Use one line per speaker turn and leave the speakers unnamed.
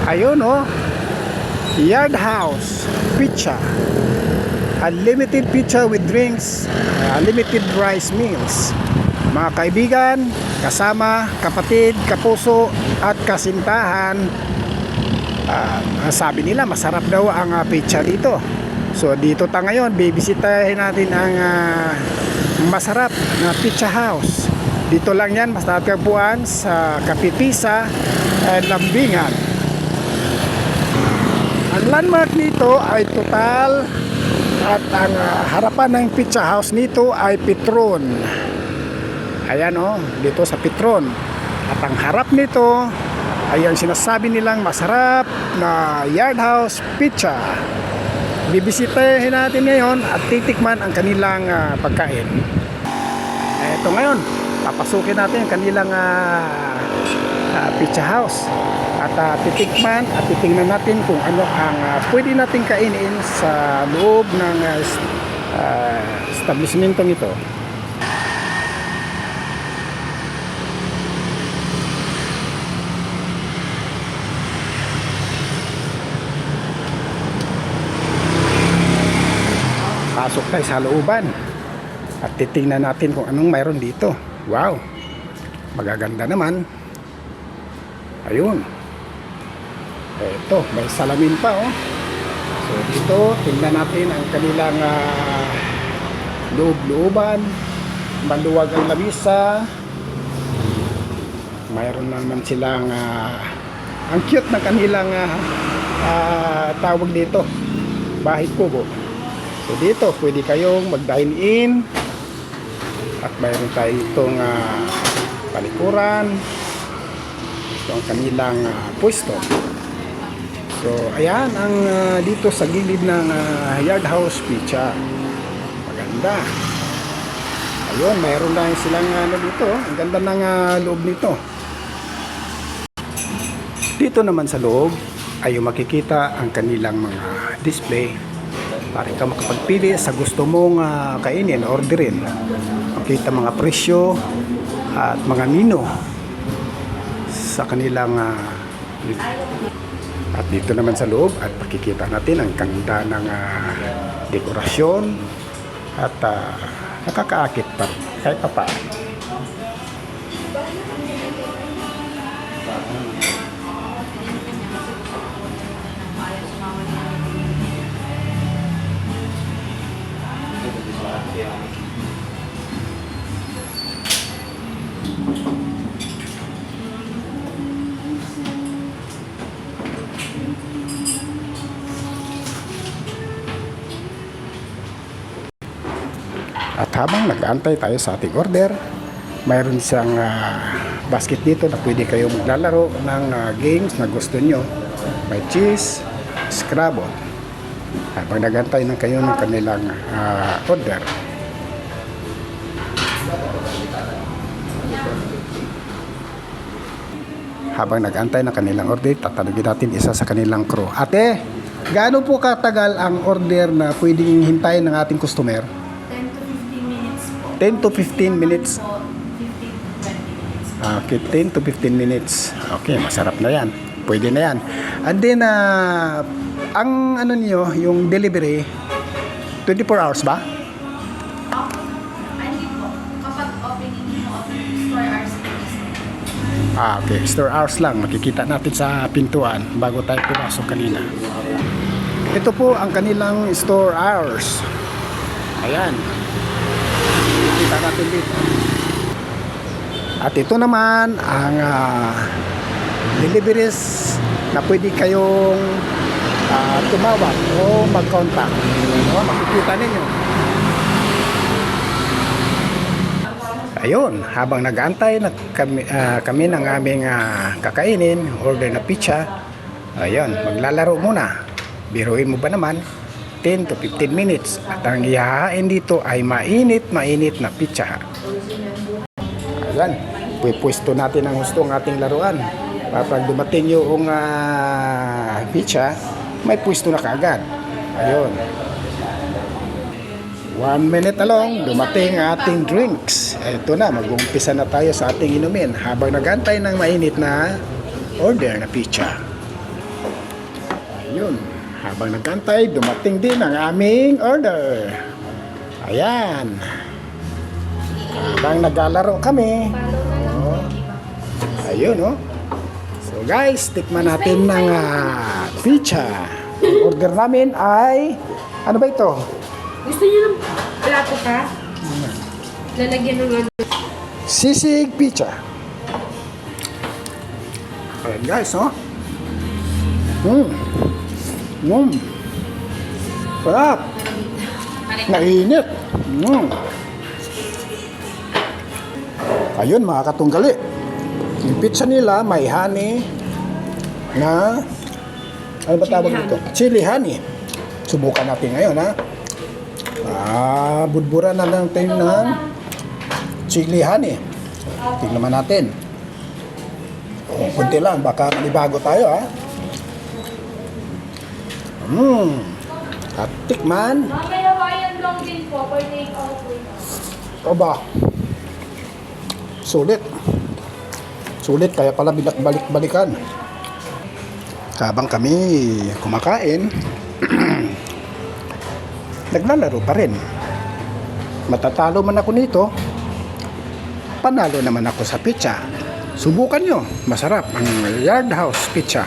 Ayun oh, Yard House Pizza. Unlimited pizza with drinks, unlimited rice meals. Mga kaibigan, kasama, kapatid, kapuso at kasintahan, sabi nila masarap daw ang pizza dito. So dito ta ngayon, bibisitahin natin ang masarap na pizza house. Dito lang yan, matatagpuan sa Kapipisa, Lambingan. Ang landmark nito ay total at ang harapan ng pizza house nito ay Petron. Ayan oh, dito sa Petron. At ang harap nito ay ang sinasabi nilang masarap na Yard House Pizza. Bibisitahin natin ngayon at titikman ang kanilang pagkain. Ito ngayon, papasukin natin ang kanilang pizza house at titikman at titingnan natin kung ano ang pwede natin kainin sa loob ng establishmentong ito. Pasok tayo sa looban at titingnan natin kung anong mayroon dito. Wow, magaganda naman. Ayun, eto, may salamin pa oh. So dito, tingnan natin ang kanilang loob-looban. Maluwag ang lamisa. Mayroon naman silang ang cute ng kanilang tawag dito, bahay kubo. So dito, pwede kayong mag-dine in. At mayroon tayo itong palikuran. Ito ang kanilang pwesto. So ayan ang dito sa gilid ng Yard House Pizza. Maganda. Ayun, mayroon na silang dito. Ang ganda ng loob nito. Dito naman sa loob ay makikita ang kanilang mga display para ka makapagpili sa gusto mong kainin, orderin. Makita mga presyo at mga menu sa kanilang at dito naman sa loob at makikita natin ang ganda ng dekorasyon at nakakaakit pa kahit pa. At habang nag-aantay tayo sa ating order, mayroon siyang basket dito na pwede kayong maglalaro ng games na gusto nyo. May cheese, Scrabble. Habang nag-aantay na kayo ng kanilang order. Habang nag-aantay ng kanilang order, tatanungin natin isa sa kanilang crew. Ate, gaano po katagal ang order na pwedeng hintayin ng ating customer? 10 to 15 minutes. 10 to 15 minutes. Okay, masarap na yan. Pwede na yan. And then, ang ano niyo, yung delivery, 24 hours ba?
Hindi po. Kapag opening nyo, store hours.
Okay, store hours lang. Makikita natin sa pintuan bago tayo pumasok kanina. Ito po ang kanilang store hours. Ayan. Kita natin dito. At ito naman ang deliveries na pwede kayong tumawag o mag-contact. Makikita ninyo. Ayun, habang nag-aantay na kami ng aming kakainin, order na pizza, ayun, maglalaro muna. Biruin mo ba naman? 10 to 15 minutes. At ang ihahain dito ay mainit na pizza. Ayan, pwesto natin ang gusto ng ating laruan. Kapag dumating yung pizza, may pwesto na kaagad. Ayun. 1 minute along, dumating ating drinks. Ito na, mag-umpisa na tayo sa ating inumin habang nag-antay ng mainit na order na pizza. Ayun. Habang nagantay, dumating din ang aming order. Ayan. Habang naglalaro kami.
Follow na lang
Oh.
yung iba.
Ayun, oh. So guys, tikman natin ng pizza. Ang order namin ay, ano ba ito?
Gusto niyo ng plato ka? Lalagyan ng ano?
Sisig pizza. Ayan guys, oh. Sarap. Nainit. Ayun mga katunggali. Yung pizza nila may honey na ano ba tawag dito? Chili honey. Subukan natin ngayon ha. Budburan na lang tayo ng chili honey. Tingnan naman natin. Kunti lang, baka manibago tayo ha. At tikman.
May Hawaiian long din po for take out po.
Aba. Sulit. Sulit, kaya pala balik-balikan. Habang kami kumakain, naglalaro pa rin. Matatalo man ako nito, panalo naman ako sa pizza. Subukan nyo, masarap ang Yard House Pizza.